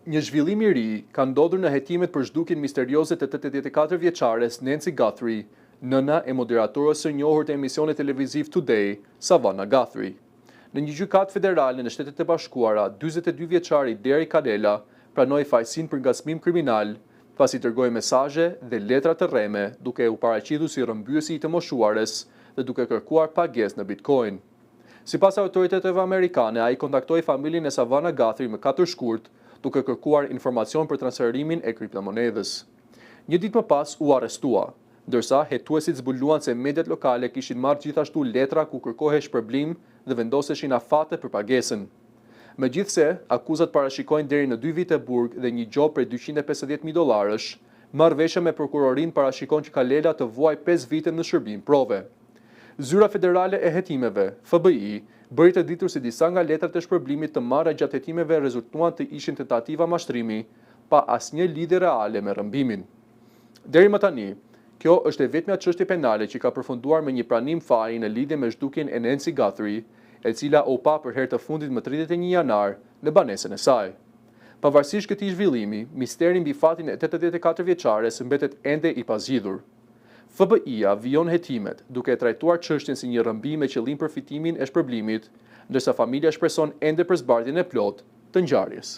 Një zhvillim i ri ka ndodhur në hetimet për zhdukjen misterioze të 84 vjeçares Nancy Guthrie, nëna e moderatorës së njohur të emisionit televiziv Today, Savannah Guthrie. Në një gjykatë federale në Shtetet e Bashkuara, 42 vjeçari Derek Kadela pranoi fajsin për ngacmim kriminal, pasi dërgoi mesazhe dhe letra të rreme duke u paraqitur si rrëmbyesi i të moshuares dhe duke kërkuar pagesë në Bitcoin. Sipas autoriteteve amerikane, ai kontaktoi familjen e Savannah Guthrie me 4 shkurt, duke kërkuar informacion për transferimin e kriptomonedhës. Një ditë më pas u arrestua, ndërsa hetuesit zbuluan se mediat lokale kishin marrë gjithashtu letra ku kërkohej shpërblim dhe vendoseshin afate për pagesën. Megjithse, akuzat parashikojnë deri në 2 vite burg dhe një gjop për $250,000, marrëveshja me prokurorin parashikon që Kadela të vuaj 5 vite në shërbim prove. Zyra Federale e Hetimeve, FBI, bëri të ditur se disa nga letrat e shpërblimit të marra gjatë hetimeve rezultuan të ishin tentativa mashtrimi, pa asnjë lidhje reale me rrëmbimin. Deri më tani, kjo është e vetmja çështje penale që ka përfunduar me një pranim faji në lidhje me zhdukjen e Nancy Guthrie, e cila u pa për herë të fundit më 31 janar në banesën e saj. Pavarësisht këtij zhvillimi, misteri mbi fatin e 84 vjeçares mbetet ende i pazgjidhur. FBI-a vijon hetimet, duke e trajtuar çështjen si një rrëmbim me qëllim përfitimin e shpërblimit, ndërsa familja shpreson ende për zbardhjen e plotë të ngjarjes.